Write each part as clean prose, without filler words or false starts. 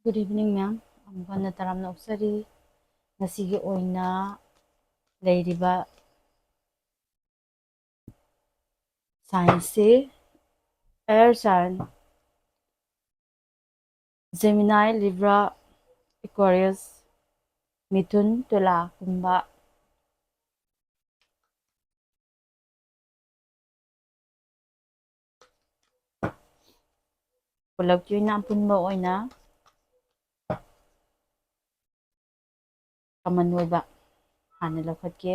Good evening, ma'am. ꯑꯃꯨꯛ ꯍꯟꯅ ꯇꯔꯥꯝꯅ ꯑꯣꯛꯆꯔꯤ. ꯉꯁꯤꯒꯤ ꯑꯣꯏꯅ ꯂꯩꯔꯤꯕ ꯁꯥꯏꯟꯁꯁꯤ ꯑꯦꯌꯔ ꯁꯥꯏꯟ, ꯖꯦꯃꯤꯅꯥꯏ, ꯂꯤꯕ꯭ꯔꯥ, ꯑꯦꯀ꯭ꯋꯥꯔꯤꯌꯁ, ꯃꯤꯊꯨꯟ, ꯇꯨꯂꯥ ꯒꯨꯝꯕ ꯄꯨꯂꯞꯀꯤ ꯑꯣꯏꯅ ꯑꯄꯨꯟꯕ ꯑꯣꯏꯅ ꯀꯃꯟ ꯑꯣꯏꯕ ꯍꯥꯟꯅ ꯂꯧꯈꯠꯀꯦ.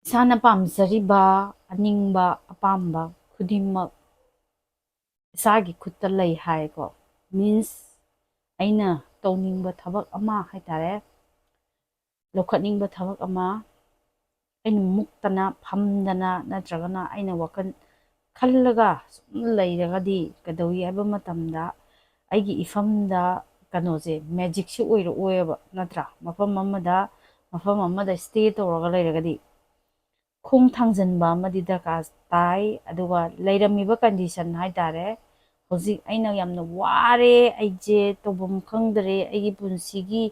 ꯏꯁꯥꯅ ꯄꯥꯝꯖꯔꯤꯕ, ꯑꯅꯤꯡꯕ, ꯑꯄꯥꯝꯕ ꯈꯨꯗꯤꯡꯃꯛ ꯏꯁꯥꯒꯤ ꯈꯨꯠꯇ ꯂꯩ ꯍꯥꯏꯀꯣ. ꯃꯤꯟꯁ ꯑꯩꯅ ꯇꯧꯅꯤꯡꯕ ꯊꯕꯛ ꯑꯃ ꯍꯥꯏꯇꯥꯔꯦ, ꯂꯧꯈꯠꯅꯤꯡꯕ ꯊꯕꯛ ꯑꯃ ꯑꯩꯅ ꯃꯨꯛꯇꯅ ꯐꯝꯗꯅ ꯅꯠꯇ꯭ꯔꯒꯅ ꯑꯩꯅ ꯋꯥꯈꯜ ꯈꯜꯂꯒ ꯁꯨꯝ ꯂꯩꯔꯒꯗꯤ ꯀꯩꯗꯧꯏ ꯍꯥꯏꯕ ꯃꯇꯝꯗ ꯑꯩꯒꯤ ꯏꯐꯝꯗ ꯀꯩꯅꯣꯁꯦ ꯃꯦꯖꯤꯛꯁꯦ ꯑꯣꯏꯔꯛꯑꯣꯏꯕ, ꯅꯠꯇ꯭ꯔꯥ? ꯃꯐꯝ ꯑꯃꯗ ꯁ꯭ꯇꯦ ꯇꯧꯔꯒ ꯂꯩꯔꯒꯗꯤ ꯈꯣꯡ ꯊꯥꯡꯖꯟꯕ ꯑꯃꯗꯤ ꯗꯔꯀꯥꯔ ꯇꯥꯏ. ꯑꯗꯨꯒ ꯂꯩꯔꯝꯃꯤꯕ ꯀꯟꯗꯤꯁꯟ ꯍꯥꯏꯇꯥꯔꯦ, ꯍꯧꯖꯤꯛ ꯑꯩꯅ ꯌꯥꯝꯅ ꯋꯥꯔꯦ, ꯑꯩꯁꯦ ꯇꯧꯐꯝ ꯈꯪꯗ꯭ꯔꯦ, ꯑꯩꯒꯤ ꯄꯨꯟꯁꯤꯒꯤ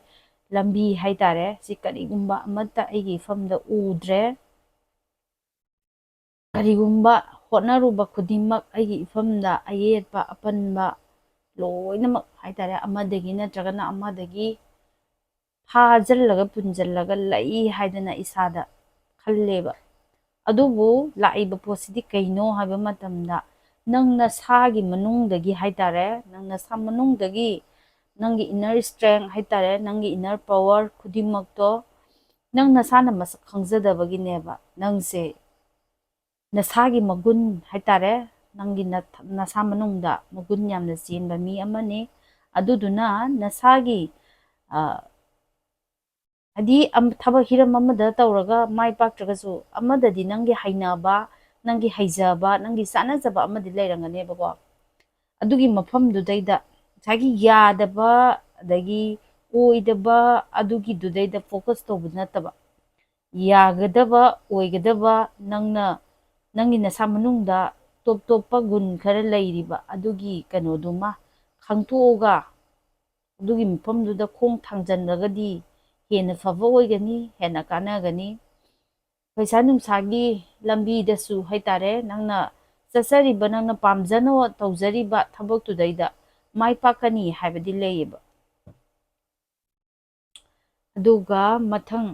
ꯂꯝꯕꯤ ꯍꯥꯏꯇꯥꯔꯦ, ꯁꯤ ꯀꯔꯤꯒꯨꯝꯕ ꯑꯃꯠꯇ ꯑꯩꯒꯤ ꯏꯐꯝꯗ ꯎꯗ꯭ꯔꯦ. ꯀꯔꯤꯒꯨꯝꯕ ꯍꯣꯠꯅꯔꯨꯕ ꯈꯨꯗꯤꯡꯃꯛ ꯑꯩꯒꯤ ꯏꯐꯝꯗ ꯑꯌꯦꯠꯄ ꯑꯄꯟꯕ ꯂꯣꯏꯅꯃꯛ ꯍꯥꯏꯇꯥꯔꯦ, ꯑꯃꯗꯒꯤ ꯅꯠꯇ꯭ꯔꯒꯅ ꯑꯃꯗꯒꯤ ꯐꯥꯖꯤꯜꯂꯒ ꯄꯨꯟꯖꯜꯂꯒ ꯂꯩ ꯍꯥꯏꯗꯅ ꯏꯁꯥꯗ ꯈꯜꯂꯦꯕ. ꯑꯗꯨꯕꯨ ꯂꯥꯛꯏꯕ ꯄꯣꯠꯁꯤꯗꯤ ꯀꯩꯅꯣ ꯍꯥꯏꯕ ꯃꯇꯝꯗ ꯅꯪ ꯅꯁꯥꯒꯤ ꯃꯅꯨꯡꯗꯒꯤ ꯍꯥꯏꯇꯥꯔꯦ, ꯅꯪ ꯅꯁꯥ ꯃꯅꯨꯡꯗꯒꯤ ꯅꯪꯒꯤ ꯏꯟꯅꯔ ꯁ꯭ꯇꯔꯦꯡ ꯍꯥꯏꯇꯥꯔꯦ, ꯅꯪꯒꯤ ꯏꯟꯅꯔ ꯄꯋꯥꯔ ꯈꯨꯗꯤꯡꯃꯛꯇꯣ ꯅꯪ ꯅꯁꯥꯅ ꯃꯁꯛ ꯈꯪꯖꯗꯕꯒꯤꯅꯦꯕ. ꯅꯪꯁꯦ ꯅꯁꯥꯒꯤ ꯃꯒꯨꯟ ꯍꯥꯏꯇꯥꯔꯦ, ꯅꯪꯒꯤ ꯅꯁꯥ ꯃꯅꯨꯡꯗ ꯃꯒꯨꯟꯌꯥꯝꯅ ꯆꯦꯟꯕ ꯃꯤ ꯑꯃꯅꯤ. ꯑꯗꯨꯗꯨꯅ ꯅꯁꯥꯒꯤ ꯍꯥꯏꯗꯤ ꯊꯕꯛ ꯍꯤꯔꯝ ꯑꯃꯗ ꯇꯧꯔꯒ ꯃꯥꯏ ꯄꯥꯛꯇ꯭ꯔꯒꯁꯨ ꯑꯃꯗꯗꯤ ꯅꯪꯒꯤ ꯍꯩꯅꯕ, ꯅꯪꯒꯤ ꯍꯩꯖꯕ, ꯅꯪꯒꯤ ꯆꯥꯟꯅꯖꯕ ꯑꯃꯗꯤ ꯂꯩꯔꯝꯒꯅꯦꯕꯀꯣ. ꯑꯗꯨꯒꯤ ꯃꯐꯝꯗꯨꯗꯩꯗ ꯉꯁꯥꯏꯒꯤ ꯌꯥꯗꯕ ꯑꯗꯒꯤ ꯑꯣꯏꯗꯕ ꯑꯗꯨꯒꯤꯗꯨꯗꯩꯗ ꯐꯣꯀꯁ ꯇꯧꯕ ꯅꯠꯇꯕ, ꯌꯥꯒꯗꯕ, ꯑꯣꯏꯒꯗꯕ, ꯅꯪꯒꯤ ꯅꯁꯥ ꯃꯅꯨꯡꯗ ꯇꯣꯞ ꯇꯣꯞꯄ ꯒꯨꯟ ꯈꯔ ꯂꯩꯔꯤꯕ ꯑꯗꯨꯒꯤ ꯀꯩꯅꯣꯗꯨꯃ ꯈꯪꯇꯣꯛꯑꯒ ꯑꯗꯨꯒꯤ ꯃꯐꯝꯗꯨꯗ ꯈꯣꯡ ꯊꯥꯡꯖꯟꯂꯒꯗꯤ ꯍꯦꯟꯅ ꯐꯕ ꯑꯣꯏꯒꯅꯤ, ꯍꯦꯟꯅ ꯀꯥꯟꯅꯒꯅꯤ. ꯄꯩꯁꯥ ꯅꯨꯡꯁꯥꯒꯤ ꯂꯝꯕꯤꯗꯁꯨ ꯍꯥꯏꯇꯥꯔꯦ, ꯅꯪꯅ ꯆꯠꯆꯔꯤꯕ, ꯅꯪꯅ ꯄꯥꯝꯖꯅ ꯇꯧꯖꯔꯤꯕ ꯊꯕꯛꯇꯨꯗꯩꯗ ꯃꯥꯏ ꯄꯥꯛꯀꯅꯤ ꯍꯥꯏꯕꯗꯤ ꯂꯩꯌꯦꯕ. ꯑꯗꯨꯒ ꯃꯊꯪ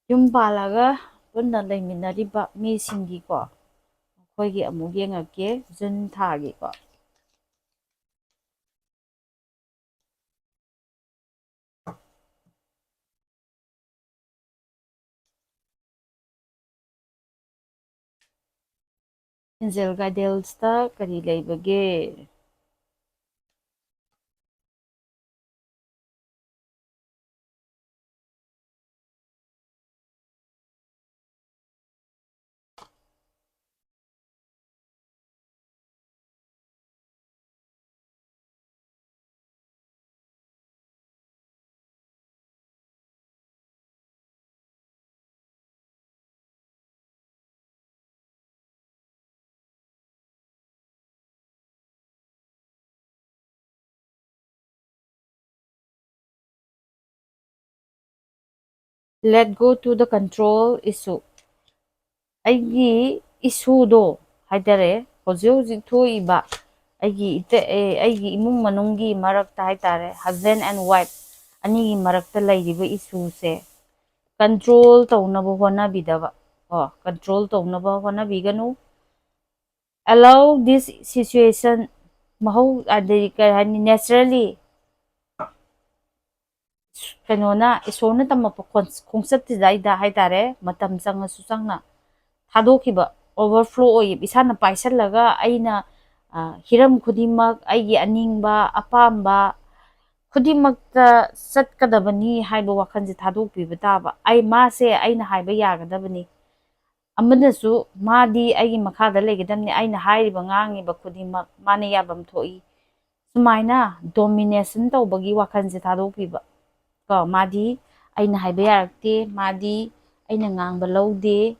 ꯌꯨꯝ ꯄꯥꯜꯂꯒ ꯄꯨꯟꯅ ꯂꯩꯃꯤꯟꯅꯔꯤꯕ ꯃꯤꯁꯤꯡꯒꯤꯀꯣ, ꯑꯩꯈꯣꯏꯒꯤ ꯑꯃꯨꯛ ꯌꯦꯡꯉꯛꯀꯦ ꯖꯨꯟ ꯊꯥꯒꯤꯀꯣ. ꯑꯦꯟꯖꯦꯜ ꯒꯥꯏꯗꯦꯟꯁꯇ ꯀꯔꯤ ꯂꯩꯕꯒꯦ? Let go to the control issue. ꯑꯩꯒꯤ ꯏꯁꯨꯗꯣ ꯍꯥꯏꯇꯥꯔꯦ, ꯍꯧꯖꯤꯛ ꯍꯧꯖꯤꯛ ꯊꯣꯛꯏꯕ ꯑꯩꯒꯤ ꯏꯃꯨꯡ ꯃꯅꯨꯡꯒꯤ ꯃꯔꯛꯇ ꯍꯥꯏꯇꯥꯔꯦ, ꯍꯁꯕꯦꯟ ꯑꯦꯟ ꯋꯥꯏꯐ ꯑꯅꯤꯒꯤ ꯃꯔꯛꯇ ꯂꯩꯔꯤꯕ ꯏꯁꯨꯁꯦ ꯀꯟꯇ꯭ꯔꯣꯜ ꯇꯧꯅꯕ ꯍꯣꯠꯅꯕꯤꯗꯕ. ꯀꯟꯇ꯭ꯔꯣꯜ ꯇꯧꯅꯕ ꯍꯣꯠꯅꯕꯤꯒꯅꯨ. allow this situation, ꯑꯗꯩ ꯀꯩ ꯍꯥꯏꯅꯤ, ꯅꯦꯆꯔꯦꯜꯂꯤ ꯀꯩꯅꯣꯅ ꯏꯁꯣꯔꯅ ꯇꯝꯃꯛꯄ ꯈꯣꯡꯆꯠꯁꯤꯗꯩꯗ ꯍꯥꯏꯇꯥꯔꯦ, ꯃꯇꯝ ꯆꯪꯉꯁꯨ ꯆꯪꯅ ꯊꯥꯗꯣꯛꯈꯤꯕ, ꯑꯣꯚꯔꯐ꯭ꯂꯣ ꯑꯣꯏꯌꯦꯕ. ꯏꯁꯥꯅ ꯄꯥꯏꯁꯜꯂꯒ ꯑꯩꯅ hiram khudimmak aigi aningba apamba khudimmakta chatkadabani haiba wakhanse thadokpiba taba ai mase aina haiba yagadabani amanasu madi aigi makhada legadamni aina hairiba ngangiba khudimmak mane yabam thoi sumaina domination tawbagi wakhanse thadokpiba ko madi aina haiba yarakte madi aina ngangba laude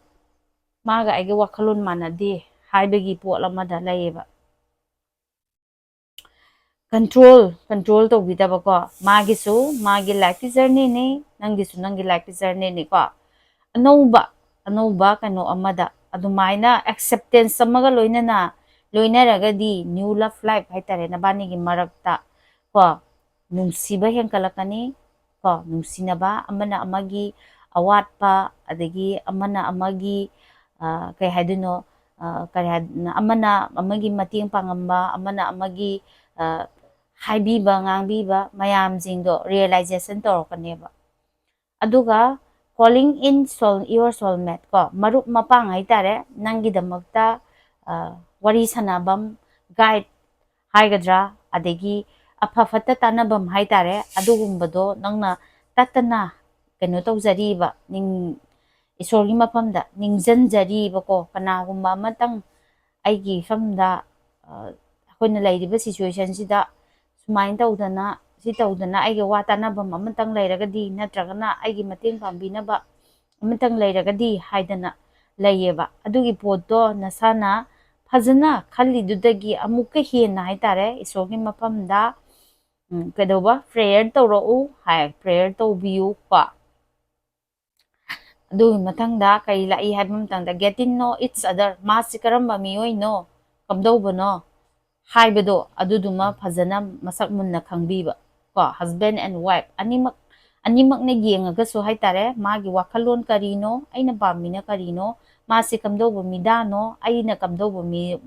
maga aiga wakhalon manade haibagi pot amada layeba control tawbidaba ko magisu magi life journey ne nangi life journey ne ko anouba kano amada adumaina acceptance samaga loinaragadi new love life haitare nabani gi marakta ko nungsiba hengkalakani ko nungsinaba amana amagi awatpa adagi amana amagi kay haduno amana amagi mating pangamba amana amagi haibiba ngangbiba mayam jingdo realization torokaneba aduga calling in your soulmate ko marup mapang haitare nangi damakta wari sanabam guide haigadra adegi afafata tanabam haitare adugumbado nangna tatana keno tawjariba ning isorgi mafamda ningjanjariba ko kanagumba amatang aigi famda akhona lairiba situation sida sumain tawdana si tawdana aigi wa tanabam amatang lairagadi natragana aigi mateng pambinaba amatang lairagadi haidana layeba adugi potto nasana fazana khallidudagi amuka hena haitare isorgi mafamda kedoba prayer tawrau hai prayer tawbiu ko adugi matangda kay lai haiba matangda getting know each other masi karamba miyoi no kamdawbano haibado aduduma fazana masak munna khangbiba ko husband and wife animak ne yengagasu haitare magi wakhalon karino aina pamina karino masi kamdawba midano aina kamdawba mi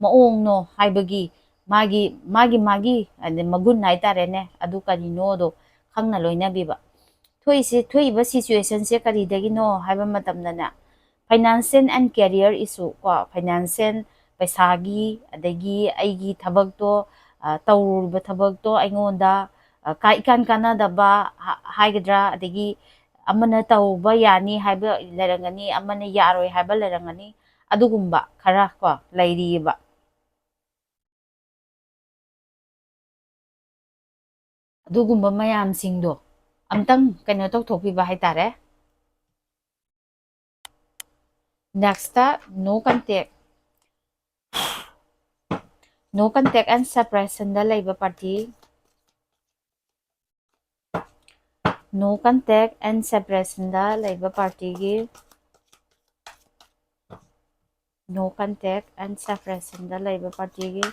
maong no haibagi magi ade magun haitare ne adu karino do khangna loina biba thoiba situation se karidagino haiba matamdana financial and career issue ko financial paisagi adagi aigi thabakto tawruba thabakto aingonda ikan kanadaba haigadra adagi amana tawba yani haiba lerangani amana yaroi haiba lerangani adugumba khara ko lairiba adugumba mayam singdo amtang kano tawthokpiba haitare next no contact and separation da laiba party no contact and separation da laiba party gi no contact and separation da laiba party gi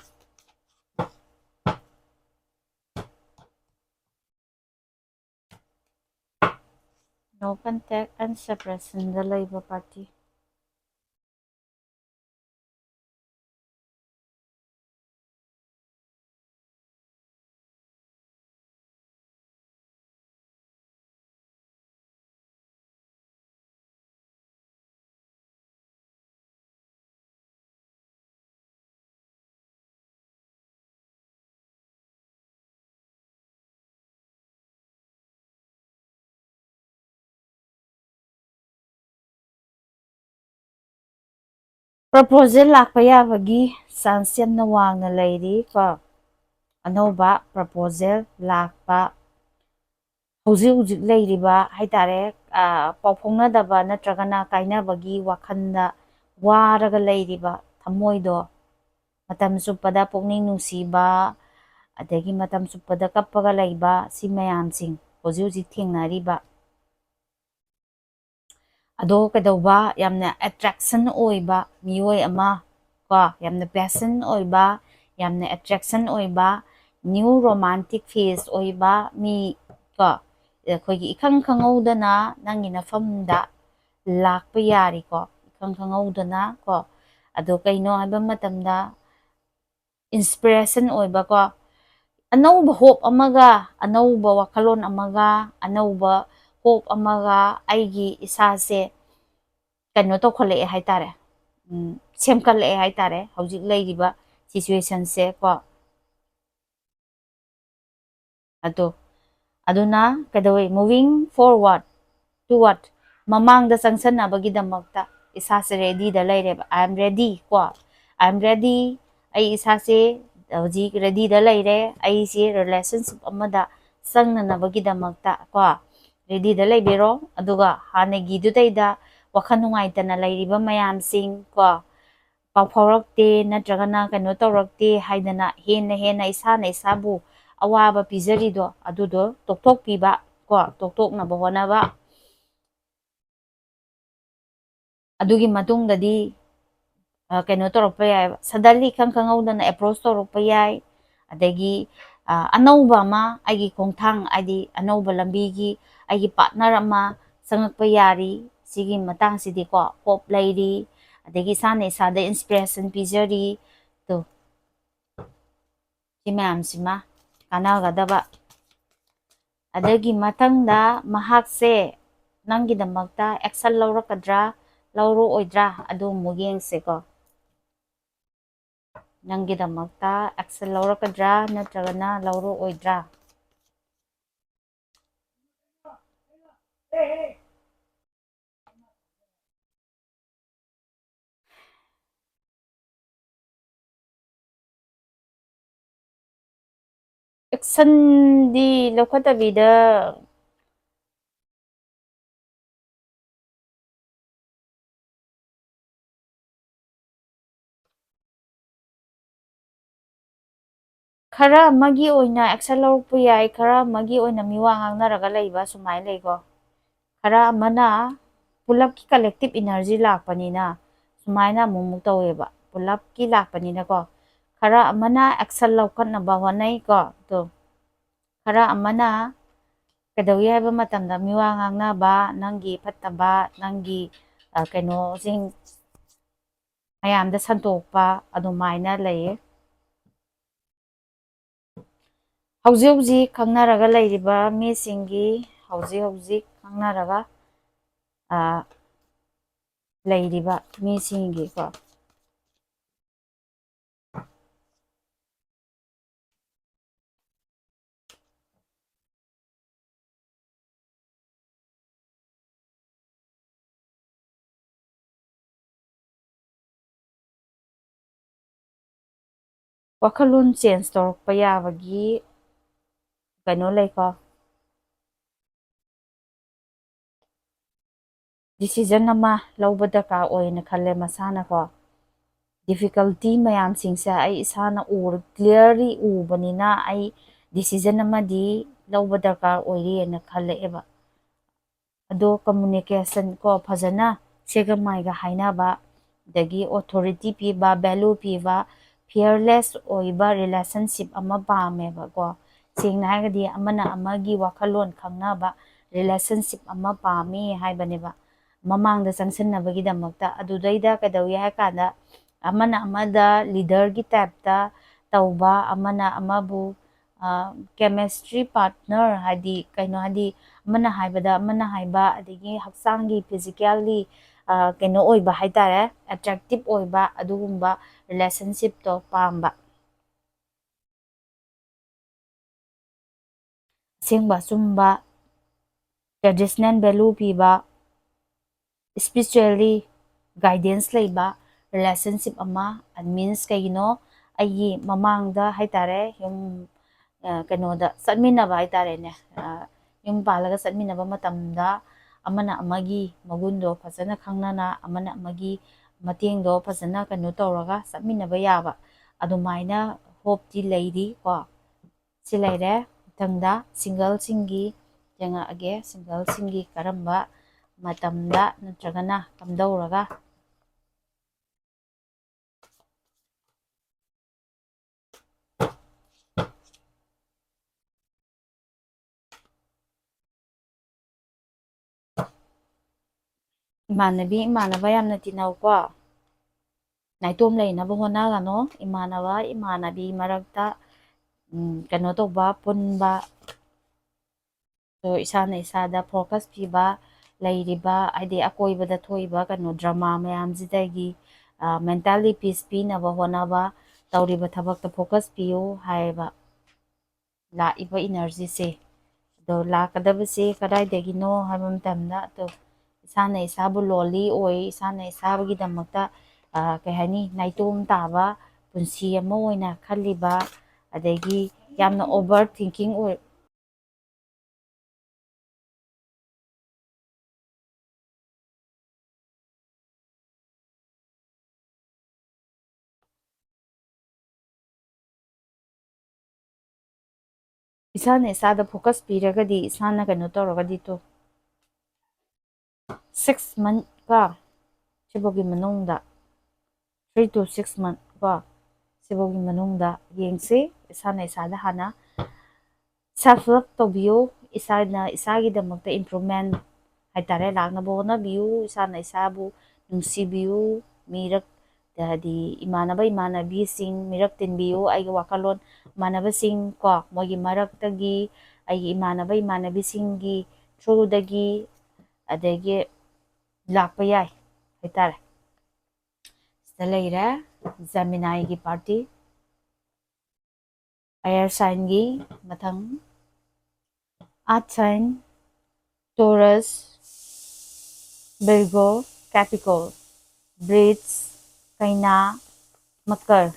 no contact and separation da laiba party proposal lakpa yabagi chance yamna wangna lairi ko anova proposal lakpa hꯧꯖꯤꯛ ꯂꯩꯔꯤꯕ ꯍꯥꯏꯇꯥꯔꯦ ꯄꯥꯎ ꯐꯥꯎꯅꯗꯕ ꯅꯠꯇ꯭ꯔꯒꯅ ꯀꯥꯏꯅꯕꯒꯤ ꯋꯥꯈꯜꯗ ꯋꯥꯔꯒ ꯂꯩꯔꯤꯕ ꯊꯃꯣꯏꯗꯣ matam chuppada pukning nungsiba adagi matam chuppada kappaga laiba si mayamsing hojik hojik thengnariba ado kadauba yamna attraction oiba miyoi ama ko yamna passion oiba yamna attraction oiba new romantic phase oiba mi ko khogi ikhang khangowdana nangi nafamda lakpa yari ko ikhang khangowdana ko ado kaino haiba matamda inspiration oiba ko anouba hope amaga anouba wakhalon amaga anouba hope amaga aigi isase kano tawkhalae haitare semkhalae haitare hojik leiriba ꯁꯤꯆꯨꯋꯦꯁꯟꯁꯦ ꯀꯣ ꯑꯗꯨꯅ ꯀꯩꯗꯧꯋꯤ moving forward toward ꯃꯃꯥꯡꯗ ꯆꯪꯁꯟꯅꯕꯒꯤꯗꯃꯛꯇ ꯏꯁꯥꯁꯦ ꯔꯦꯗꯤꯗ ꯂꯩꯔꯦꯕ I am ready ꯀꯣ I am ready ꯑꯩ ꯏꯁꯥꯁꯦ ꯍꯧꯖꯤꯛ ꯔꯦꯗꯤꯗ ꯂꯩꯔꯦ ꯑꯩꯁꯦ ꯔꯤꯂꯦꯁꯟꯁꯤꯞ ꯑꯃꯗ ꯆꯪꯅꯅꯕꯒꯤꯗꯃꯛꯇ ꯀꯣ ꯔꯦꯗꯤꯗ ꯂꯩꯕꯤꯔꯣ ꯑꯗꯨꯒ ꯍꯥꯟꯅꯒꯤꯗꯨꯗꯩꯗ ꯋꯥꯈꯜ ꯅꯨꯡꯉꯥꯏꯇꯅ ꯂꯩꯔꯤꯕ ꯃꯌꯥꯝꯁꯤꯡ ꯀꯣ ꯄꯥꯎ ꯐꯥꯎꯔꯛꯇꯦ ꯅꯠꯇ꯭ꯔꯒꯅ ꯀꯩꯅꯣ ꯇꯧꯔꯛꯇꯦ ꯍꯥꯏꯗꯅ ꯍꯦꯟꯅ ꯏꯁꯥꯅ ꯏꯁꯥꯕꯨ ꯑꯋꯥꯕ ꯄꯤꯖꯔꯤꯗꯣ ꯑꯗꯨꯗꯣ ꯇꯣꯛꯊꯣꯛꯄꯤꯕ ꯀꯣ ꯇꯣꯛꯊꯣꯛꯅꯕ ꯍꯣꯠꯅꯕ ꯑꯗꯨꯒꯤ ꯃꯇꯨꯡꯗꯗꯤ ꯀꯩꯅꯣ ꯇꯧꯔꯛꯄ ꯌꯥꯏꯕ ꯁꯗꯟꯂꯤ ꯈꯪꯍꯧꯗꯅ ꯑꯦꯄ꯭ꯔꯣꯆ ꯇꯧꯔꯛꯄ ꯌꯥꯏ ꯑꯗꯒꯤ ꯑꯅꯧꯕ ꯑꯃ ꯑꯩꯒꯤ ꯈꯣꯡꯊꯥꯡ ꯍꯥꯏꯗꯤ ꯑꯅꯧꯕ ꯂꯝꯕꯤꯒꯤ ꯑꯩꯒꯤ ꯄꯥꯔꯠꯅꯔ ꯑꯃ ꯆꯪꯉꯛꯄ ꯌꯥꯔꯤ ꯁꯤꯒꯤ ꯃꯇꯥꯡꯁꯤꯗꯤꯀꯣ ꯍꯣꯞ ꯂꯩꯔꯤ ꯑꯗꯒꯤ ꯏꯁꯥꯅ ꯏꯁꯥꯗ ꯏꯟꯁꯄꯤꯔꯦꯁꯟ ꯄꯤꯖꯔꯤ ꯇꯣ ꯁꯤ ꯃꯌꯥꯝꯁꯤꯃ ꯀꯥꯟꯅꯒꯗꯕ ꯑꯗꯒꯤ ꯃꯊꯪꯗ ꯃꯍꯥꯛꯁꯦ ꯅꯪꯒꯤꯗꯃꯛꯇ ꯑꯦꯛꯁꯟ ꯂꯧꯔꯛꯀꯗ꯭ꯔꯥ ꯂꯧꯔꯛꯑꯣꯏꯗ꯭ꯔꯥ ꯑꯗꯨ ꯑꯃꯨꯛ ꯌꯦꯡꯁꯦꯀꯣ ꯅꯪꯒꯤꯗꯃꯛꯇ ꯑꯦꯛꯁꯟ ꯂꯧꯔꯛꯀꯗ꯭ꯔꯥ ꯅꯠꯇ꯭ꯔꯒꯅ ꯂꯧꯔꯛꯑꯣꯏꯗ꯭ꯔꯥ ꯑꯦꯛꯁꯟꯗꯤ ꯂꯧꯈꯠꯇꯕꯤꯗ ꯈꯔ ꯑꯃꯒꯤ ꯑꯣꯏꯅ ꯑꯦꯛꯁꯟ ꯂꯧꯔꯛꯄ ꯌꯥꯏ ꯈꯔ ꯑꯃꯒꯤ ꯑꯣꯏꯅ ꯃꯤꯋꯥ ꯉꯥꯡꯅꯔꯒ ꯂꯩꯕ ꯁꯨꯃꯥꯏꯅ ꯂꯩꯀꯣ ꯈꯔ ꯑꯃꯅ ꯄꯨꯂꯞꯀꯤ ꯀꯂꯦꯛꯇꯤꯞ ꯏꯅꯔꯖꯤ ꯂꯥꯛꯄꯅꯤꯅ ꯁꯨꯃꯥꯏꯅ ꯑꯃꯨꯛ ꯇꯧꯋꯦꯕ ꯄꯨꯂꯞꯀꯤ ꯂꯥꯛꯄꯅꯤꯅꯀꯣ ꯈꯔ ꯑꯃꯅ ꯑꯦꯛꯁꯟ ꯂꯧꯈꯠꯅꯕ ꯍꯣꯠꯅꯩꯀꯣ ꯑꯗꯣ ꯈꯔ ꯑꯃꯅ ꯀꯩꯗꯧꯏ ꯍꯥꯏꯕ ꯃꯇꯝꯗ ꯃꯤꯋꯥ ꯉꯥꯡꯅꯕ ꯅꯪꯒꯤ ꯐꯠꯇꯕ ꯅꯪꯒꯤ ꯀꯩꯅꯣꯁꯤꯡ ꯃꯌꯥꯝꯗ ꯁꯟꯇꯣꯛꯄ ꯑꯗꯨꯃꯥꯏꯅ ꯂꯩꯌꯦ ꯍꯧꯖꯤꯛ ꯍꯧꯖꯤꯛ ꯈꯪꯅꯔꯒ ꯂꯩꯔꯤꯕ ꯃꯤꯁꯤꯡꯒꯤ ꯍꯧꯖꯤꯛ ꯍꯧꯖꯤꯛ ꯈꯪꯅꯔꯒ ꯂꯩꯔꯤꯕ ꯃꯤꯁꯤꯡꯒꯤꯀꯣ ꯋꯥꯈꯜꯂꯣꯟ ꯆꯦꯟꯖ ꯇꯧꯔꯛꯄ ꯌꯥꯕꯒꯤ ꯀꯩꯅꯣ ꯂꯩꯀꯣ ꯗꯤꯁꯤꯖꯟ ꯑꯃ ꯂꯧꯕ ꯗꯔꯀꯥꯔ ꯑꯣꯏꯅ ꯈꯜꯂꯦ ꯃꯁꯥꯅꯀꯣ ꯗꯤꯐꯤꯀꯜꯇꯤ ꯃꯌꯥꯝꯁꯤꯡꯁꯦ ꯑꯩ ꯏꯁꯥꯅ ꯀ꯭ꯂꯤꯌꯥꯔꯂꯤ ꯎꯕꯅꯤꯅ ꯑꯩ ꯗꯤꯁꯤꯖꯟ ꯑꯃꯗꯤ ꯂꯧꯕ ꯗꯔꯀꯥꯔ ꯑꯣꯏꯔꯤꯅ ꯈꯜꯂꯛꯑꯦꯕ ꯑꯗꯣ ꯀꯝꯃꯨꯅꯤꯀꯦꯁꯟ ꯀꯣ ꯐꯖꯅ ꯁꯦꯒ ꯃꯥꯏꯒ ꯍꯥꯏꯅꯕ ꯑꯗꯒꯤ ꯑꯣꯊꯣꯔꯤꯇꯤ ꯄꯤꯕ ꯚꯦꯂꯨ ꯄꯤꯕ ꯐꯤꯌꯔꯂꯦꯁ ꯑꯣꯏꯕ ꯔꯤꯂꯦꯁꯟꯁꯤꯞ ꯑꯃ ꯄꯥꯝꯃꯦꯕꯀꯣ ꯁꯦꯡꯅ ꯍꯥꯏꯔꯒꯗꯤ ꯑꯃꯅ ꯑꯃꯒꯤ ꯋꯥꯈꯜꯂꯣꯟ ꯈꯪꯅꯕ ꯔꯤꯂꯦꯁꯟꯁꯤꯞ ꯑꯃ ꯄꯥꯝꯃꯤ ꯍꯥꯏꯕꯅꯦꯕ ꯃꯃꯥꯡꯗ ꯆꯪꯁꯤꯟꯅꯕꯒꯤꯗꯃꯛꯇ ꯑꯗꯨꯗꯩꯗ ꯀꯩꯗꯧꯏ ꯍꯥꯏ ꯀꯥꯟꯗ ꯑꯃꯅ ꯑꯃꯗ ꯂꯤꯗꯔꯒꯤ ꯇꯥꯏꯞꯇ ꯇꯧꯕ ꯑꯃꯅ ꯑꯃꯕꯨ ꯀꯦꯃꯦꯁꯇ꯭ꯔꯤ ꯄꯥꯔꯠꯅꯔ ꯍꯥꯏꯗꯤ ꯀꯩꯅꯣ ꯍꯥꯏꯗꯤ ꯑꯃꯅ ꯍꯥꯏꯕꯗ ꯑꯃꯅ ꯍꯥꯏꯕ ꯑꯗꯒꯤ ꯍꯛꯆꯥꯡꯒꯤ ꯐꯤꯖꯤꯀꯦꯜꯂꯤ ꯀꯩꯅꯣ ꯑꯣꯏꯕ ꯍꯥꯏꯇꯥꯔꯦ ꯑꯦꯇ꯭ꯔꯦꯛꯇꯤꯞ ꯑꯣꯏꯕ ꯑꯗꯨꯒꯨꯝꯕ ꯔꯤꯂꯦꯁꯟꯁꯤꯞꯇꯣ ꯄꯥꯝꯕ ꯑꯁꯦꯡꯕ ꯑꯆꯨꯝꯕ ꯇ꯭ꯔꯦꯗꯤꯁꯅꯦꯜ ꯚꯦꯂꯨ ꯄꯤꯕ ꯏꯁꯄꯤꯔꯤꯆꯨꯋꯦꯜꯂꯤ ꯒꯥꯏꯗꯦꯟꯁ ꯂꯩꯕ ꯔꯤꯂꯦꯁꯟꯁꯤꯞ ꯑꯃ ꯃꯤꯟꯁ ꯀꯩꯒꯤꯅꯣ ꯑꯩꯒꯤ ꯃꯃꯥꯡꯗ ꯍꯥꯏꯇꯥꯔꯦ ꯌꯨꯝ ꯀꯩꯅꯣꯗ ꯆꯠꯃꯤꯟꯅꯕ ꯍꯥꯏꯇꯥꯔꯦꯅꯦ ꯌꯨꯝ ꯄꯥꯜꯂꯒ ꯆꯠꯃꯤꯟꯅꯕ ꯃꯇꯝꯗ ꯑꯃꯅ ꯑꯃꯒꯤ ꯃꯒꯨꯟꯗꯣ ꯐꯖꯅ ꯈꯪꯅꯅ ꯑꯃꯅ ꯑꯃꯒꯤ ꯃꯇꯦꯡꯗꯣ ꯐꯖꯅ ꯀꯩꯅꯣ ꯇꯧꯔꯒ ꯆꯠꯃꯤꯟꯅꯕ ꯌꯥꯕ ꯑꯗꯨꯃꯥꯏꯅ ꯍꯣꯞꯇꯤ ꯂꯩꯔꯤ ꯀꯣ ꯁꯤ ꯂꯩꯔꯦ ꯃꯊꯪꯗ ꯁꯤꯡꯒꯜꯁꯤꯡꯒꯤ ꯌꯦꯡꯉꯛꯑꯒꯦ ꯁꯤꯡꯒꯜꯁꯤꯡꯒꯤ ꯀꯔꯝꯕ ꯃꯇꯝꯗ ꯅꯠꯇ꯭ꯔꯒꯅ ꯀꯝꯗꯧꯔꯒ ꯏꯃꯥꯟꯅꯕꯤ ꯏꯃꯥꯟꯅꯕ ꯌꯥꯝꯅ ꯇꯤꯟꯅꯧꯀꯣ ꯅꯥꯏꯇꯣꯝ ꯂꯩꯅꯕ ꯍꯣꯠꯅꯒꯅꯣ ꯏꯃꯥꯟꯅꯕ ꯏꯃꯥꯟꯅꯕꯤ ꯃꯔꯛꯇ ꯀꯩꯅꯣ ꯇꯧꯕ ꯄꯨꯟꯕ ꯏꯁꯥꯅ ꯏꯁꯥꯗ ꯐꯣꯀꯁ ꯄꯤꯕ ꯂꯩꯔꯤꯕ ꯍꯥꯏꯗꯤ ꯑꯀꯣꯏꯕꯗ ꯊꯣꯛꯏꯕ ꯀꯩꯅꯣ ꯗ꯭ꯔꯃꯥ ꯃꯌꯥꯝꯁꯤꯗꯒꯤ ꯃꯦꯟꯇꯦꯜꯂꯤ ꯄꯤꯁ ꯄꯤꯅꯕ ꯍꯣꯠꯅꯕ ꯇꯧꯔꯤꯕ ꯊꯕꯛꯇ ꯐꯣꯀꯁ ꯄꯤꯌꯨ ꯍꯥꯏꯕ ꯂꯥꯛꯏꯕ ꯏꯅꯔꯖꯤꯁꯦ ꯑꯗꯣ ꯂꯥꯛꯀꯗꯕꯁꯦ ꯀꯗꯥꯏꯗꯒꯤꯅꯣ ꯍꯥꯏꯕ ꯃꯇꯝꯗ ꯑꯗꯣ ꯏꯁꯥꯅ ꯏꯁꯥꯕꯨ ꯂꯣꯟꯂꯤ ꯑꯣꯏ ꯏꯁꯥꯅ ꯏꯁꯥꯒꯤꯗꯃꯛꯇ ꯀꯩ ꯍꯥꯏꯅꯤ ꯅꯥꯏꯇꯣꯝ ꯇꯥꯕ ꯄꯨꯟꯁꯤ ꯑꯃ ꯑꯣꯏꯅ ꯈꯜꯂꯤꯕ ꯑꯗꯒꯤ ꯌꯥꯝꯅ ꯑꯣꯚꯔ ꯊꯤꯡꯀꯤꯡ ꯑꯣꯏ ꯏꯁꯥꯅ ꯏꯁꯥꯗ ꯐꯣꯀꯁ ꯄꯤꯔꯒꯗꯤ ꯏꯁꯥꯅ ꯀꯩꯅꯣ ꯇꯧꯔꯒꯗꯤ ꯇꯣ 6 month ꯀꯣ ꯁꯤꯐꯥꯎꯒꯤ ꯃꯅꯨꯡꯗ 3 to 6 month ꯀꯣ ꯁꯤꯐꯥꯎꯒꯤ ꯃꯅꯨꯡꯗ ꯌꯦꯡꯁꯤ ꯏꯁꯥꯅ ꯏꯁꯥꯗ ꯍꯥꯟꯅ ꯁꯦꯜꯐ ꯂꯞ ꯇꯧꯕꯤꯌꯨ ꯏꯁꯥꯅ ꯏꯁꯥꯒꯤꯗꯃꯛꯇ ꯏꯝꯄ꯭ꯔꯨꯚꯃꯦꯟ ꯍꯥꯏꯇꯥꯔꯦ ꯂꯥꯛꯅꯕ ꯍꯣꯠꯅꯕꯤꯌꯨ ꯏꯁꯥꯅ ꯏꯁꯥꯕꯨ ꯅꯨꯡꯁꯤꯕꯤꯌꯨ ꯃꯤꯔꯛ ꯍꯥꯏꯗꯤ ꯏꯃꯥꯟꯅꯕ ꯏꯃꯥꯟꯅꯕꯤꯁꯤꯡ ꯃꯤꯔꯛ ꯇꯤꯟꯕꯤꯌꯨ ꯑꯩꯒꯤ ꯋꯥꯈꯜꯂꯣꯟ ꯏꯃꯥꯟꯅꯕꯁꯤꯡ ꯀꯣ ꯃꯣꯏꯒꯤ ꯃꯔꯛꯇꯒꯤ ꯑꯩꯒꯤ ꯏꯃꯥꯟꯅꯕ ꯏꯃꯥꯟꯅꯕꯤꯁꯤꯡꯒꯤ ꯊ꯭ꯔꯨꯗꯒꯤ ꯑꯗꯒꯤ ꯂꯥꯛꯄ ꯌꯥꯏ ꯍꯥꯏꯇꯥꯔꯦ ꯁꯤꯗ ꯂꯩꯔꯦ ꯖꯦꯃꯤꯅꯥꯏꯒꯤ ꯄꯥꯔꯇꯤ ꯑꯦꯌꯔ ꯁꯥꯏꯟꯒꯤ ꯃꯊꯪ ꯑꯥꯔꯊ ꯁꯥꯏꯟ ꯇꯣꯔꯁ ꯚꯤꯔꯒꯣ ꯀꯦꯄꯤꯀꯣꯜ ꯕ꯭ꯔꯤꯖ ꯀꯩꯅꯥ ꯃꯀꯔ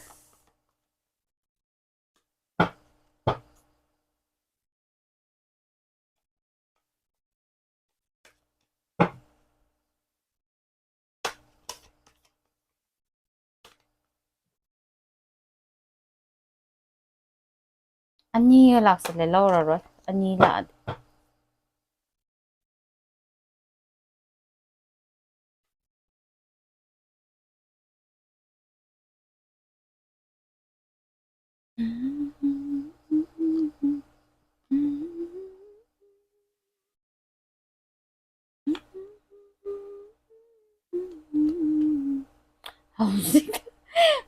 ꯑꯅꯤꯒ ꯂꯥꯛꯁꯤꯜꯂꯦ ꯂꯧꯔꯔꯣꯏ ꯑꯅꯤ ꯂꯥꯛꯑꯗꯤ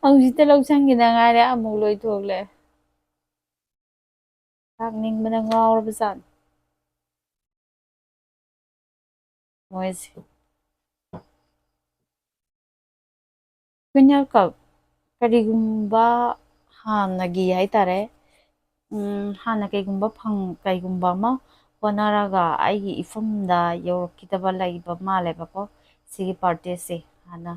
ꯍꯧꯖꯤꯛꯇ ꯂꯧꯁꯟꯈꯤꯗ ꯉꯥꯏꯔꯦ ꯑꯃꯨꯛ ꯂꯣꯏꯊꯣꯛꯂꯦ ꯂꯥꯛꯅꯤꯡꯕꯅ ꯉꯥꯎꯔꯕ ꯖꯥꯠꯅꯤ ꯃꯣꯏꯁꯦ ꯀ꯭ꯋꯤꯅꯔ ꯀꯞ ꯀꯔꯤꯒꯨꯝꯕ ꯍꯥꯟꯅꯒꯤ ꯍꯥꯏꯇꯥꯔꯦ ꯍꯥꯟꯅ ꯀꯩꯒꯨꯝꯕ ꯑꯃ ꯍꯣꯠꯅꯔꯒ ꯑꯩꯒꯤ ꯏꯐꯝꯗ ꯌꯧꯔꯛꯈꯤꯗꯕ ꯂꯩꯕ ꯃꯥꯜꯂꯦꯕꯀꯣ ꯁꯤꯒꯤ ꯄꯥꯔꯇꯤꯁꯦ ꯍꯥꯟꯅ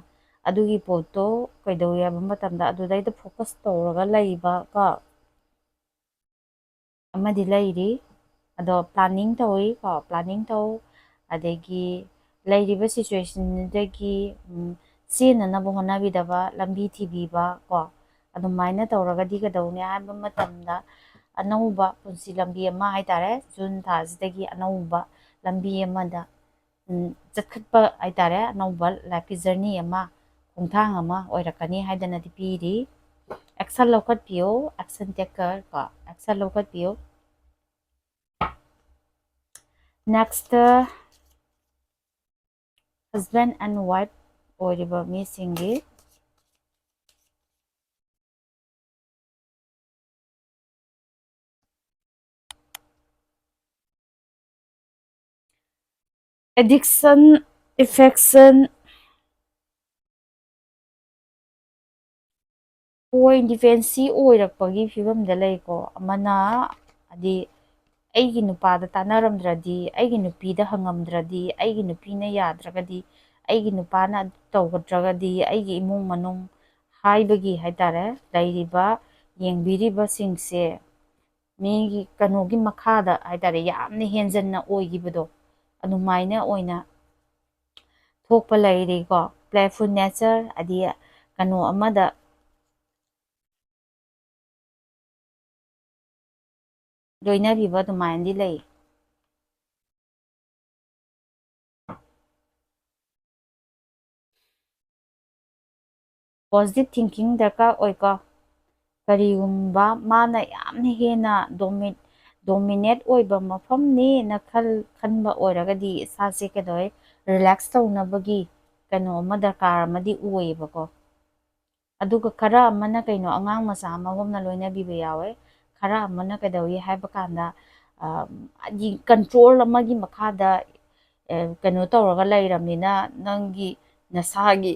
ꯑꯗꯨꯒꯤ ꯄꯣꯠꯇꯣ ꯀꯩꯗꯧꯋꯤ ꯍꯥꯏꯕ ꯃꯇꯝꯗ ꯑꯗꯨꯗꯩꯗ ꯐꯣꯀꯁ ꯇꯧꯔꯒ ꯂꯩꯕ ꯀꯣ ꯑꯃꯗꯤ ꯂꯩꯔꯤ ꯑꯗꯣ ꯄ꯭ꯂꯥꯅꯤꯡ ꯇꯧꯏ ꯀꯣ ꯄ꯭ꯂꯥꯅꯤꯡ ꯇꯧ ꯑꯗꯒꯤ ꯂꯩꯔꯤꯕ ꯁꯤꯆꯨꯋꯦꯁꯟꯗꯒꯤ ꯆꯦꯟꯅꯅꯕ ꯍꯣꯠꯅꯕꯤꯗꯕ ꯂꯝꯕꯤ ꯊꯤꯕꯤꯕ ꯀꯣ ꯑꯗꯨꯃꯥꯏꯅ ꯇꯧꯔꯒꯗꯤ ꯀꯩꯗꯧꯅꯤ ꯍꯥꯏꯕ ꯃꯇꯝꯗ ꯑꯅꯧꯕ ꯄꯨꯟꯁꯤ ꯂꯝꯕꯤ ꯑꯃ ꯍꯥꯏꯇꯥꯔꯦ ꯖꯨꯟ ꯊꯥꯁꯤꯗꯒꯤ ꯑꯅꯧꯕ ꯂꯝꯕꯤ ꯑꯃꯗ ꯆꯠꯈꯠꯄ ꯍꯥꯏꯇꯥꯔꯦ ꯑꯅꯧꯕ ꯂꯥꯏꯐꯀꯤ ꯖꯔꯅꯤ ꯑꯃ ꯈꯣꯡꯊꯥꯡ ꯑꯃ ꯑꯣꯏꯔꯛꯀꯅꯤ ꯍꯥꯏꯗꯅꯗꯤ ꯄꯤꯔꯤ ꯑꯦꯛꯁꯟ ꯂꯧꯈꯠꯄꯤꯌꯨ ꯑꯦꯛꯁꯟ ꯇꯦꯀꯔ ꯀꯣ ꯑꯦꯛꯁꯟ ꯂꯧꯈꯠꯄꯤꯌꯨ ꯅꯦꯛꯁꯇ ꯍꯁꯕꯦꯟ ꯑꯦꯟ ꯋꯥꯏꯐ ꯑꯣꯏꯔꯤꯕ ꯃꯤꯁꯤꯡꯒꯤ ꯑꯦꯗꯤꯛꯁꯟ ꯑꯦꯐꯦꯛꯁꯟ ꯏꯟꯗꯤꯄꯦꯟꯁꯤ ꯑꯣꯏꯔꯛꯄꯒꯤ ꯐꯤꯕꯝꯗ ꯂꯩꯀꯣ ꯑꯃꯅ ꯍꯥꯏꯗꯤ ꯑꯩꯒꯤ ꯅꯨꯄꯥꯗ ꯇꯥꯟꯅꯔꯝꯗ꯭ꯔꯗꯤ ꯑꯩꯒꯤ ꯅꯨꯄꯤꯗ ꯍꯪꯉꯝꯗ꯭ꯔꯗꯤ ꯑꯩꯒꯤ ꯅꯨꯄꯤꯅ ꯌꯥꯗ꯭ꯔꯒꯗꯤ ꯑꯩꯒꯤ ꯅꯨꯄꯥꯅ ꯇꯧꯒꯗ꯭ꯔꯒꯗꯤ ꯑꯩꯒꯤ ꯏꯃꯨꯡ ꯃꯅꯨꯡ ꯍꯥꯏꯕꯒꯤ ꯍꯥꯏꯇꯥꯔꯦ ꯂꯩꯔꯤꯕ ꯌꯦꯡꯕꯤꯔꯤꯕꯁꯤꯡꯁꯦ ꯃꯤꯒꯤ ꯀꯩꯅꯣꯒꯤ ꯃꯈꯥꯗ ꯍꯥꯏꯇꯥꯔꯦ ꯌꯥꯝꯅ ꯍꯦꯟꯖꯟꯅ ꯑꯣꯏꯈꯤꯕꯗꯣ ꯑꯗꯨꯃꯥꯏꯅ ꯑꯣꯏꯅ ꯊꯣꯛꯄ ꯂꯩꯔꯤꯀꯣ ꯄ꯭ꯂꯦꯐꯨꯜ ꯅꯦꯆꯔ ꯍꯥꯏꯗꯤ ꯀꯩꯅꯣ ꯑꯃꯗ ꯂꯣꯏꯅꯕꯤꯕ ꯑꯗꯨꯃꯥꯏꯅꯗꯤ ꯂꯩ ꯄꯣꯖꯤꯇꯤቭ ꯊꯤꯡꯀꯤꯡ ꯗꯔꯀꯥꯔ ꯑꯣꯏꯀꯣ ꯀꯔꯤꯒꯨꯝꯕ ꯃꯥꯅ ꯌꯥꯝꯅ ꯍꯦꯟꯅ ꯗꯣꯃꯤꯅꯦꯠ ꯑꯣꯏꯕ ꯃꯐꯝꯅꯦꯅ ꯈꯟꯕ ꯑꯣꯏꯔꯒꯗꯤ ꯏꯁꯥꯁꯦ ꯀꯩꯗꯧꯋꯦ ꯔꯤꯂꯦꯛꯁ ꯇꯧꯅꯕꯒꯤ ꯀꯩꯅꯣ ꯑꯃ ꯗꯔꯀꯥꯔ ꯑꯃꯗꯤ ꯑꯣꯏꯌꯦꯕꯀꯣ ꯑꯗꯨꯒ ꯈꯔ ꯑꯃꯅ ꯀꯩꯅꯣ ꯑꯉꯥꯡ ꯃꯆꯥ ꯑꯃꯒꯨꯝꯅ ꯂꯣꯏꯅꯕꯤꯕ ꯌꯥꯎꯋꯦ ꯈꯔ ꯑꯃꯅ ꯀꯩꯗꯧꯋꯤ ꯍꯥꯏꯕ ꯀꯥꯟꯗ ꯀꯟꯇ꯭ꯔꯣꯜ ꯑꯃꯒꯤ ꯃꯈꯥꯗ ꯀꯩꯅꯣ ꯇꯧꯔꯒ ꯂꯩꯔꯕꯅꯤꯅ ꯅꯪꯒꯤ ꯅꯁꯥꯒꯤ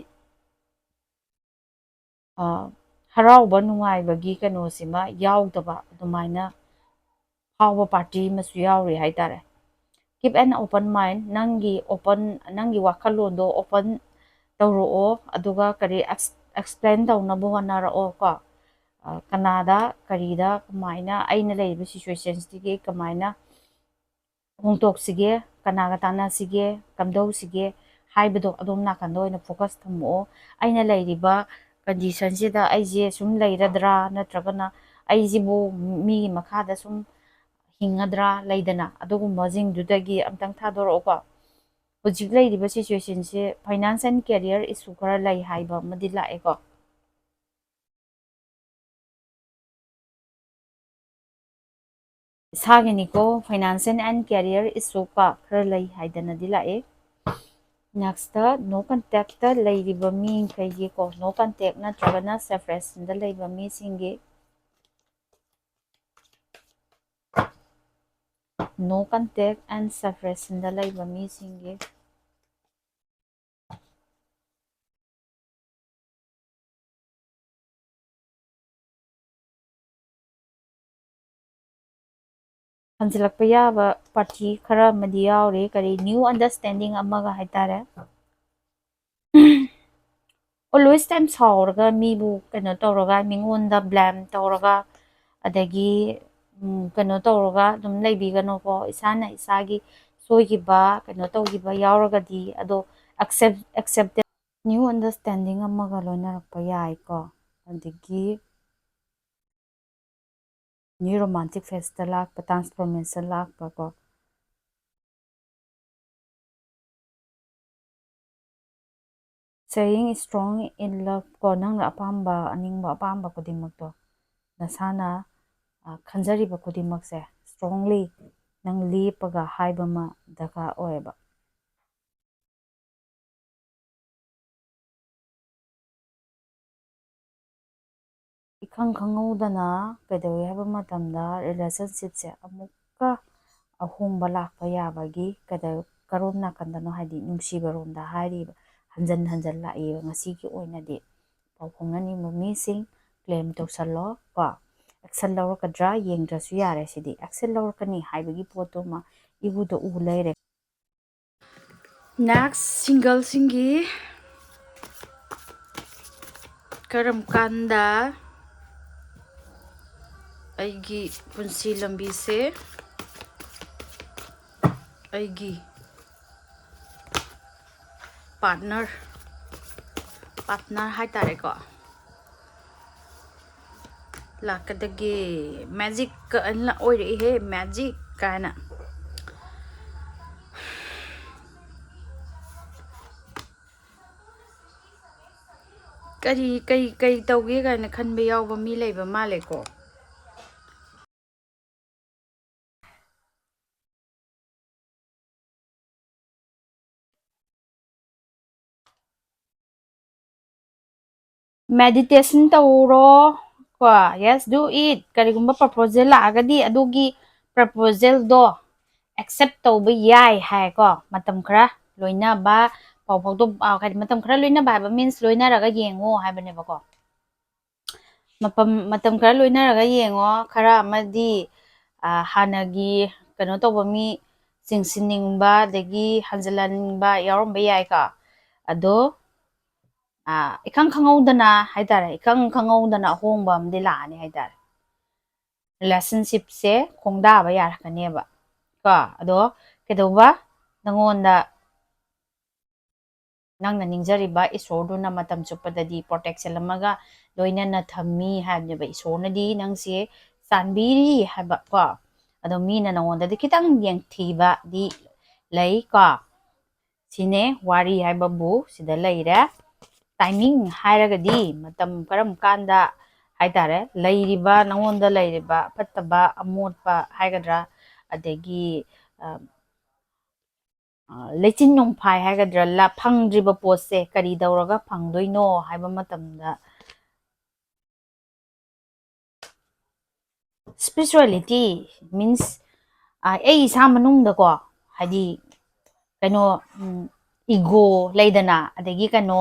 ꯍꯔꯥꯎꯕ ꯅꯨꯡꯉꯥꯏꯕꯒꯤ ꯀꯩꯅꯣꯁꯤꯃ ꯌꯥꯎꯗꯕ ꯑꯗꯨꯃꯥꯏꯅ ꯐꯥꯎꯕ ꯄꯥꯔꯇꯤ ꯑꯃꯁꯨ ꯌꯥꯎꯔꯤ ꯍꯥꯏꯇꯥꯔꯦ keep an open mind ꯅꯪꯒꯤ ꯋꯥꯈꯜꯂꯣꯟꯗꯣ open ꯇꯧꯔꯛꯑꯣ ꯑꯗꯨꯒ ꯀꯔꯤ explain ꯇꯧꯅꯕ ꯍꯣꯠꯅꯔꯛꯑꯣ ꯀꯣ ꯀꯅꯥꯗ ꯀꯔꯤꯗ ꯀꯃꯥꯏꯅ ꯑꯩꯅ ꯂꯩꯔꯤꯕ ꯁꯤꯆꯨꯋꯦꯁꯟꯁꯤꯒꯤ ꯀꯃꯥꯏꯅ ꯍꯣꯡꯗꯣꯛꯁꯤꯒꯦ ꯀꯅꯥꯒ ꯇꯥꯟꯅꯁꯤꯒꯦ ꯀꯝꯗꯧꯁꯤꯒꯦ ꯍꯥꯏꯕꯗꯣ ꯑꯗꯣꯝ ꯅꯥꯀꯟꯗ ꯑꯣꯏꯅ ꯐꯣꯀꯁ ꯊꯝꯃꯛꯑꯣ ꯑꯩꯅ ꯂꯩꯔꯤꯕ ꯀꯟꯗꯤꯁꯟꯁꯤꯗ ꯑꯩꯁꯦ ꯁꯨꯝ ꯂꯩꯔꯗ꯭ꯔꯥ ꯅꯠꯇ꯭ꯔꯒꯅ ꯑꯩꯁꯤꯕꯨ ꯃꯤꯒꯤ ꯃꯈꯥꯗ ꯁꯨꯝ ꯍꯤꯡꯒꯗ꯭ꯔꯥ ꯂꯩꯗꯅ ꯑꯗꯨꯒꯨꯝꯕꯁꯤꯡꯗꯨꯗꯒꯤ ꯑꯝꯇꯪ ꯊꯥꯗꯣꯔꯛꯑꯣꯀꯣ ꯍꯧꯖꯤꯛ ꯂꯩꯔꯤꯕ ꯁꯤꯆꯨꯋꯦꯁꯟꯁꯦ ꯐꯥꯏꯅꯥꯟꯁ ꯑꯦꯟ ꯀꯦꯔꯤꯌꯔ ꯏꯁꯨ ꯈꯔ ꯂꯩ ꯍꯥꯏꯕ ꯑꯃꯗꯤ ꯂꯥꯛꯑꯦꯀꯣ ꯏꯁꯥꯒꯤꯅꯤꯀꯣ ꯐꯥꯏꯅꯥꯟꯁꯤꯌꯦꯜ ꯑꯦꯟ ꯀꯦꯔꯤꯌꯔ ꯏꯁꯨ ꯀꯣ ꯈꯔ ꯂꯩ ꯍꯥꯏꯗꯅꯗꯤ ꯂꯥꯛꯑꯦ ꯅꯦꯛꯁꯇ ꯅꯣ ꯀꯟꯇꯦꯛꯇ ꯂꯩꯔꯤꯕ ꯃꯤꯈꯩꯒꯤꯀꯣ ꯅꯣ ꯀꯟꯇꯦꯛ ꯅꯠꯇ꯭ꯔꯒꯅ ꯁꯦꯄꯔꯦꯁꯟꯗ ꯂꯩꯕ ꯃꯤꯁꯤꯡꯒꯤ ꯅꯣ ꯀꯟꯇꯦꯛ ꯑꯦꯟ ꯁꯦꯄꯔꯦꯁꯟꯗ ꯂꯩꯕ ꯃꯤꯁꯤꯡꯒꯤ ꯍꯟꯖꯤꯜꯂꯛꯄ ꯌꯥꯕ ꯄꯥꯔꯇꯤ ꯈꯔ ꯑꯃꯗꯤ ꯌꯥꯎꯔꯤ ꯀꯔꯤ ꯅ꯭ꯌꯨ ꯑꯟꯗꯔꯁꯇꯦꯟꯗꯤꯡ ꯑꯃꯒ ꯍꯥꯏꯇꯥꯔꯦ ꯑꯣꯜꯋꯦꯁ ꯇꯥꯏꯝ ꯁꯥꯎꯔꯒ ꯃꯤꯕꯨ ꯀꯩꯅꯣ ꯇꯧꯔꯒ ꯃꯤꯉꯣꯟꯗ ꯕ꯭ꯂꯦꯝ ꯇꯧꯔꯒ ꯑꯗꯒꯤ ꯀꯩꯅꯣ ꯇꯧꯔꯒ ꯑꯗꯨꯝ ꯂꯩꯕꯤꯒꯅꯨꯀꯣ ꯏꯁꯥꯅ ꯏꯁꯥꯒꯤ ꯁꯣꯏꯈꯤꯕ ꯀꯩꯅꯣ ꯇꯧꯈꯤꯕ ꯌꯥꯎꯔꯒꯗꯤ ꯑꯗꯣ ꯑꯦꯛꯁꯦꯞꯇꯦ ꯅ꯭ꯌꯨ ꯑꯟꯗꯔꯁꯇꯦꯟꯗꯤꯡ ꯑꯃꯒ ꯂꯣꯏꯅꯔꯛꯄ ꯌꯥꯏꯀꯣ ꯑꯗꯒꯤ ꯅ꯭ꯌꯨ ꯔꯣꯃꯥꯟꯇꯤꯛ ꯐꯦꯁꯇ ꯂꯥꯛꯄ ꯇ꯭ꯔꯥꯟꯁꯐꯣꯔꯃꯦꯁꯟ ꯂꯥꯛꯄ ꯀꯣ ꯁꯦꯌꯤꯡ ꯏꯁꯇ꯭ꯔꯣꯡ ꯏꯟ ꯂꯚ ꯀꯣ ꯅꯪꯅ ꯑꯄꯥꯝꯕ ꯑꯅꯤꯡꯕ ꯑꯄꯥꯝꯕ ꯈꯨꯗꯤꯡꯃꯛꯇꯣ ꯅꯁꯥꯅ ꯈꯟꯖꯔꯤꯕ ꯈꯨꯗꯤꯡꯃꯛꯁꯦ ꯏꯁꯇ꯭ꯔꯣꯡꯂꯤ ꯅꯪ ꯂꯦꯞꯄꯒ ꯍꯥꯏꯕ ꯑꯃ ꯗꯔꯀꯥꯔ ꯑꯣꯏꯌꯦꯕ इखꯪ ꯈꯪꯍꯧꯗꯅ ꯀꯩꯗꯧꯋꯤ ꯍꯥꯏꯕ ꯃꯇꯝꯗ ꯔꯤꯂꯦꯁꯟꯁꯤꯞꯁꯦ ꯑꯃꯨꯛꯀ ꯑꯍꯣꯡꯕ ꯂꯥꯛꯄ ꯌꯥꯕꯒꯤ ꯀꯔꯣꯝ ꯅꯥꯀꯟꯗꯅꯣ ꯍꯥꯏꯗꯤ ꯅꯨꯡꯁꯤꯕꯔꯣꯝꯗ ꯍꯥꯏꯔꯤꯕ ꯍꯟꯖꯟ ꯍꯟꯖꯟ ꯂꯥꯛꯏꯕ ꯉꯁꯤꯒꯤ ꯑꯣꯏꯅꯗꯤ ꯄꯥꯎ ꯐꯥꯎꯅꯅꯤꯡꯕ ꯃꯤꯁꯤꯡ ꯀ꯭ꯂꯦꯝ ꯇꯧꯁꯜꯂꯣ ꯀꯣ ꯑꯦꯛꯁꯟ ꯂꯧꯔꯛꯀꯗ꯭ꯔꯥ ꯌꯦꯡꯗ꯭ꯔꯁꯨ ꯌꯥꯔꯦ ꯁꯤꯗꯤ ꯑꯦꯛꯁꯟ ꯂꯧꯔꯛꯀꯅꯤ ꯍꯥꯏꯕꯒꯤ ꯄꯣꯠꯇꯨꯃ ꯏꯎꯗ ꯎ ꯂꯩꯔꯦ ꯅꯦꯛꯁ ꯁꯤꯡꯒꯜꯁꯤꯡꯒꯤ ꯀꯔꯝ ꯀꯥꯟꯗ ꯑꯩꯒꯤ ꯄꯨꯟꯁꯤ ꯂꯝꯕꯤꯁꯦ ꯑꯩꯒꯤ ꯄꯥꯔꯠꯅꯔ ꯍꯥꯏꯇꯥꯔꯦꯀꯣ ꯂꯥꯛꯀꯗꯒꯦ ꯃꯦꯖꯤꯛ ꯑꯣꯏꯔꯛꯏꯍꯦ ꯃꯦꯖꯤꯛ ꯀꯥꯏꯅ ꯀꯔꯤ ꯇꯧꯒꯦ ꯀꯥꯏꯅ ꯈꯟꯕ ꯌꯥꯎꯕ ꯃꯤ ꯂꯩꯕ ꯃꯥꯜꯂꯦꯀꯣ ꯃꯦꯗꯤꯇꯦꯁꯟ ꯇꯧꯔꯣ ꯀꯣ ꯌꯦꯁ ꯗꯨ ꯏꯠ ꯀꯔꯤꯒꯨꯝꯕ ꯄ꯭ꯔꯄꯣꯖꯦꯜ ꯂꯥꯛꯑꯒꯗꯤ ꯑꯗꯨꯒꯤ ꯄ꯭ꯔꯄꯣꯖꯦꯜꯗꯣ ꯑꯦꯛꯁꯦꯞ ꯇꯧꯕ ꯌꯥꯏ ꯍꯥꯏꯀꯣ ꯃꯇꯝ ꯈꯔ ꯂꯣꯏꯅꯕ ꯄꯥꯎ ꯐꯥꯎꯗꯣꯛ ꯍꯥꯏꯗꯤ ꯃꯇꯝ ꯈꯔ ꯂꯣꯏꯅꯕ ꯍꯥꯏꯕ ꯃꯤꯟꯁ ꯂꯣꯏꯅꯔꯒ ꯌꯦꯡꯉꯣ ꯍꯥꯏꯕꯅꯦꯕꯀꯣ ꯃꯇꯝ ꯈꯔ ꯂꯣꯏꯅꯔꯒ ꯌꯦꯡꯉꯣ ꯈꯔ ꯑꯃꯗꯤ ꯍꯥꯟꯅꯒꯤ ꯀꯩꯅꯣ ꯇꯧꯕ ꯃꯤ ꯆꯤꯡꯁꯤꯟꯅꯤꯡꯕ ꯑꯗꯒꯤ ꯍꯟꯖꯤꯜꯍꯟꯅꯤꯡꯕ ꯌꯥꯎꯔꯝꯕ ꯌꯥꯏꯀꯣ ꯑꯗꯣ इखꯪ ꯈꯪꯍꯧꯗꯅ ꯍꯥꯏꯇꯥꯔꯦ इखꯪ ꯈꯪꯍꯧꯗꯅ ꯑꯍꯣꯡꯕ ꯑꯃꯗꯤ ꯂꯥꯛꯑꯅꯤ ꯍꯥꯏꯇꯥꯔꯦ ꯔꯤꯂꯦꯁꯟꯁꯤꯞꯁꯦ ꯈꯣꯡꯗꯥꯕ ꯌꯥꯔꯛꯀꯅꯦꯕ ꯀꯣ ꯑꯗꯣ ꯀꯩꯗꯧꯕ ꯅꯪꯉꯣꯟꯗ ꯅꯪꯅ ꯅꯤꯡꯖꯔꯤꯕ ꯏꯁꯣꯔꯗꯨꯅ ꯃꯇꯝ ꯆꯨꯞꯄꯗꯗꯤ ꯄ꯭ꯔꯣꯇꯦꯛꯁꯟ ꯑꯃꯒ ꯂꯣꯏꯅꯅ ꯊꯝꯃꯤ ꯍꯥꯏꯕꯅꯦꯕ ꯏꯁꯣꯔꯅꯗꯤ ꯅꯪꯁꯦ ꯆꯥꯟꯕꯤꯔꯤ ꯍꯥꯏꯕ ꯀꯣ ꯑꯗꯣ ꯃꯤꯅ ꯅꯪꯉꯣꯟꯗꯗꯤ ꯈꯤꯇꯪ ꯌꯦꯡꯊꯤꯕꯗꯤ ꯂꯩ ꯀꯣ ꯁꯤꯅꯦ ꯋꯥꯔꯤ ꯍꯥꯏꯕꯕꯨ ꯁꯤꯗ ꯂꯩꯔꯦ ꯇꯥꯏꯃꯤꯡ ꯍꯥꯏꯔꯒꯗꯤ ꯃꯇꯝ ꯀꯔꯝ ꯀꯥꯟꯗ ꯍꯥꯏꯇꯥꯔꯦ ꯂꯩꯔꯤꯕ ꯅꯪꯉꯣꯟꯗ ꯂꯩꯔꯤꯕ ꯐꯠꯇꯕ ꯑꯃꯣꯠꯄ ꯍꯥꯏꯒꯗ꯭ꯔꯥ ꯑꯗꯒꯤ ꯂꯩꯆꯤꯟ ꯅꯣꯡꯐꯥꯏ ꯍꯥꯏꯒꯗ꯭ꯔꯥ ꯐꯪꯗ꯭ꯔꯤꯕ ꯄꯣꯠꯁꯦ ꯀꯔꯤ ꯇꯧꯔꯒ ꯐꯪꯗꯣꯏꯅꯣ ꯍꯥꯏꯕ ꯃꯇꯝꯗ ꯁ꯭ꯄꯤꯔꯤꯆꯨꯋꯦꯂꯤꯇꯤ ꯃꯤꯟꯁ ꯑꯩ ꯏꯁꯥ ꯃꯅꯨꯡꯗꯀꯣ ꯍꯥꯏꯗꯤ ꯀꯩꯅꯣ ꯏꯒꯣ ꯂꯩꯗꯅ ꯑꯗꯒꯤ ꯀꯩꯅꯣ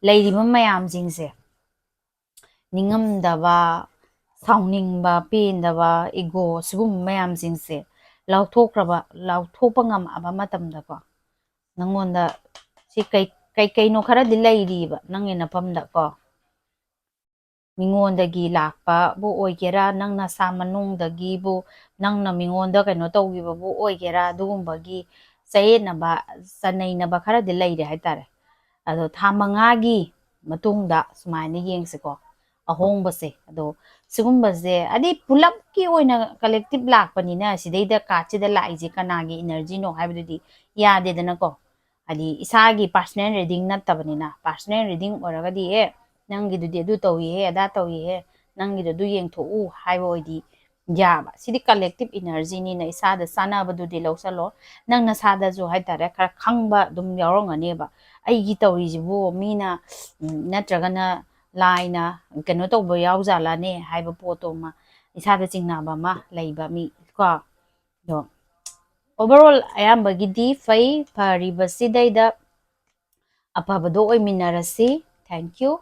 ꯂꯩꯔꯤꯕ ꯃꯌꯥꯝꯁꯤꯡꯁꯦ ꯅꯤꯡꯉꯝꯗꯕ ꯁꯥꯎꯅꯤꯡꯕ ꯄꯦꯟꯗꯕ ꯏꯒꯣ ꯁꯤꯒꯨꯝꯕ ꯃꯌꯥꯝꯁꯤꯡꯁꯦ ꯂꯥꯎꯊꯣꯛꯄ ꯉꯝꯃꯛꯑꯕ ꯃꯇꯝꯗꯀꯣ ꯅꯪꯉꯣꯟꯗ ꯁꯤ ꯀꯩꯅꯣ ꯈꯔꯗꯤ ꯂꯩꯔꯤꯕ ꯅꯪꯒꯤ ꯅꯐꯝꯗꯀꯣ ꯃꯤꯉꯣꯟꯗꯒꯤ ꯂꯥꯛꯄꯕꯨ ꯑꯣꯏꯒꯦꯔꯥ ꯅꯪ ꯅꯁꯥ ꯃꯅꯨꯡꯗꯒꯤꯕꯨ ꯅꯪꯅ ꯃꯤꯉꯣꯟꯗ ꯀꯩꯅꯣ ꯇꯧꯈꯤꯕꯕꯨ ꯑꯣꯏꯒꯦꯔꯥ ꯑꯗꯨꯒꯨꯝꯕꯒꯤ ꯆꯌꯦꯠꯅꯕ ꯆꯅꯩꯅꯕ ꯈꯔꯗꯤ ꯂꯩꯔꯦ ꯍꯥꯏꯇꯥꯔꯦ ꯑꯗꯣ ꯊꯥ 5ꯒꯤ ꯃꯇꯨꯡꯗ ꯁꯨꯃꯥꯏꯅ ꯌꯦꯡꯁꯤꯀꯣ ꯑꯍꯣꯡꯕꯁꯦ ꯑꯗꯣ ꯁꯤꯒꯨꯝꯕꯁꯦ ꯍꯥꯏꯗꯤ ꯄꯨꯂꯞꯀꯤ ꯑꯣꯏꯅ ꯀꯂꯦꯛꯇꯤꯞ ꯂꯥꯛꯄꯅꯤꯅ ꯁꯤꯗꯩꯗ ꯀꯥꯔꯠꯁꯤꯗ ꯂꯥꯛꯏꯁꯦ ꯀꯅꯥꯒꯤ ꯏꯅꯔꯖꯤꯅꯣ ꯍꯥꯏꯕꯗꯨꯗꯤ ꯌꯥꯗꯦꯗꯅꯀꯣ ꯍꯥꯏꯗꯤ ꯏꯁꯥꯒꯤ ꯄꯥꯔꯁꯣꯅꯦꯜ ꯔꯤꯗꯤꯡ ꯅꯠꯇꯕꯅꯤꯅ ꯄꯥꯔꯁꯣꯅꯦꯜ ꯔꯤꯗꯤꯡ ꯑꯣꯏꯔꯒꯗꯤ ꯅꯪꯒꯤꯗꯨꯗꯤ ꯑꯗꯨ ꯇꯧꯏꯍꯦ ꯑꯗꯥ ꯇꯧꯏꯍꯦ ꯅꯪꯒꯤꯗꯨ ꯑꯗꯨ ꯌꯦꯡꯊꯣꯛꯎ ꯍꯥꯏꯕ ꯑꯣꯏꯗꯤ ꯌꯥꯕ ꯁꯤꯗꯤ ꯀꯂꯦꯛꯇꯤꯞ ꯏꯅꯔꯖꯤꯅꯤꯅ ꯏꯁꯥꯗ ꯆꯥꯅꯕꯗꯨꯗꯤ ꯂꯧꯁꯜꯂꯣ ꯅꯪ ꯅꯁꯥꯗꯁꯨ ꯍꯥꯏꯇꯥꯔꯦ ꯈꯔ ꯈꯪꯕ ꯑꯗꯨꯝ ꯌꯥꯎꯔꯝꯒꯅꯦꯕ ꯑꯩꯒꯤ ꯇꯧꯔꯤꯁꯤꯕꯨ ꯃꯤꯅ ꯅꯠꯇ꯭ꯔꯒꯅ ꯂꯥꯏꯅ ꯀꯩꯅꯣ ꯇꯧꯕ ꯌꯥꯎꯖꯥꯠꯂꯅꯦ ꯍꯥꯏꯕ ꯄꯣꯠꯇꯣ ꯑꯃ ꯏꯁꯥꯗ ꯆꯤꯡꯅꯕ ꯑꯃ ꯂꯩꯕ ꯃꯤ ꯀꯣ ꯑꯗꯣ ꯑꯣꯚꯔꯑꯣꯜ ꯑꯌꯥꯝꯕꯒꯤꯗꯤ ꯐꯔꯤꯕꯁꯤꯗꯩꯗ ꯑꯐꯕꯗꯣ ꯑꯣꯏꯃꯤꯟꯅꯔꯁꯤ ꯊꯦꯡꯛ ꯌꯨ